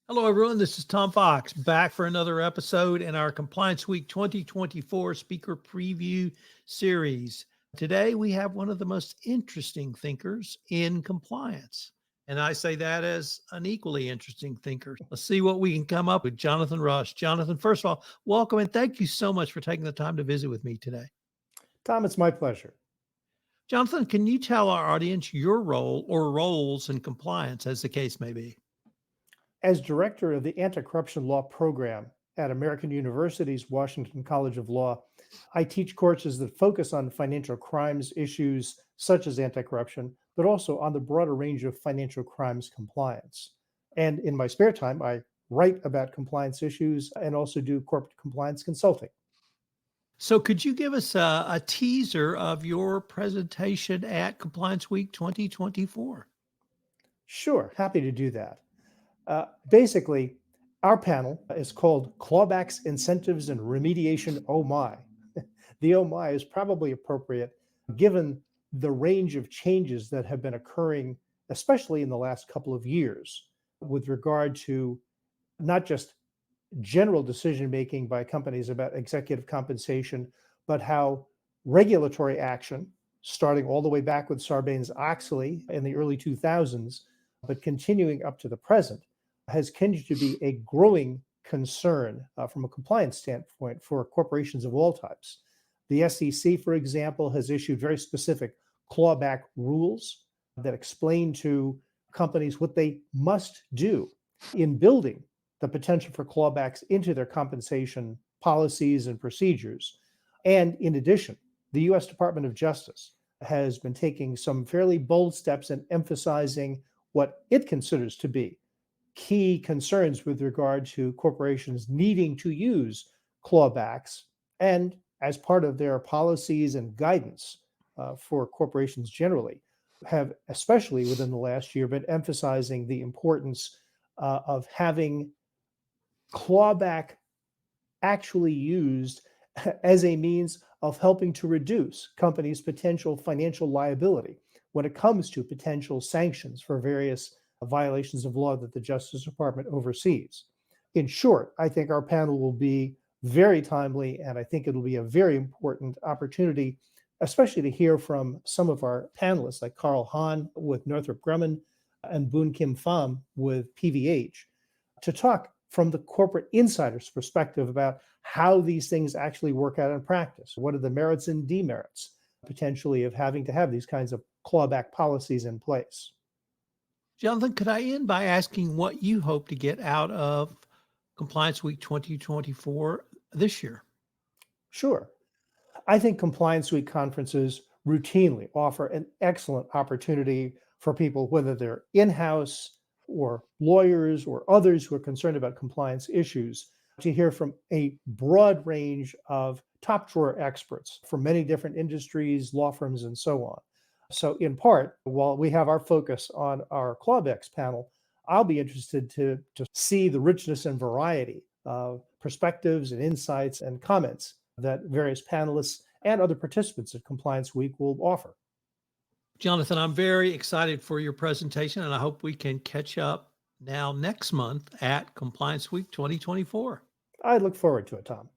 Hello, everyone. This is Tom Fox back for another episode in our Compliance Week 2024 Speaker Preview Series. Today, we have one of the most interesting thinkers in compliance. And I say that as an equally interesting thinker. Let's see what we can come up with. Jonathan Rusch. Jonathan, first of all, welcome and thank you so much for taking the time to visit with me today. Tom, it's my pleasure. Jonathan, can you tell our audience your role or roles in compliance, as the case may be? As director of the Anti-Corruption Law Program at American University's Washington College of Law, I teach courses that focus on financial crimes issues such as anti-corruption, but also on the broader range of financial crimes compliance. And in my spare time, I write about compliance issues and also do corporate compliance consulting. So, could you give us a teaser of your presentation at Compliance Week 2024? Sure, happy to do that. Basically, our panel is called Clawbacks, Incentives, and Remediation. Oh my. The oh my is probably appropriate given the range of changes that have been occurring, especially in the last couple of years, with regard to not just general decision making by companies about executive compensation, but how regulatory action, starting all the way back with Sarbanes-Oxley in the early 2000s, but continuing up to the present, has continued to be a growing concern from a compliance standpoint for corporations of all types. The SEC, for example, has issued very specific clawback rules that explain to companies what they must do in building the potential for clawbacks into their compensation policies and procedures. And in addition, the US Department of Justice has been taking some fairly bold steps in emphasizing what it considers to be key concerns with regard to corporations needing to use clawbacks and as part of their policies and guidance for corporations generally have, especially within the last year, been emphasizing the importance of having clawback actually used as a means of helping to reduce companies' potential financial liability when it comes to potential sanctions for various violations of law that the Justice Department oversees. In short, I think our panel will be very timely, and I think it'll be a very important opportunity, especially to hear from some of our panelists like Carl Hahn with Northrop Grumman and Boon Kim Pham with PVH, to talk from the corporate insider's perspective about how these things actually work out in practice. What are the merits and demerits potentially of having to have these kinds of clawback policies in place? Jonathan, could I end by asking what you hope to get out of Compliance Week 2024 this year? Sure. I think Compliance Week conferences routinely offer an excellent opportunity for people, whether they're in-house or lawyers or others who are concerned about compliance issues, to hear from a broad range of top drawer experts from many different industries, law firms, and so on. So in part, while we have our focus on our Clawbacks panel, I'll be interested to see the richness and variety of perspectives and insights and comments that various panelists and other participants at Compliance Week will offer. Jonathan, I'm very excited for your presentation, and I hope we can catch up now next month at Compliance Week 2024. I look forward to it, Tom.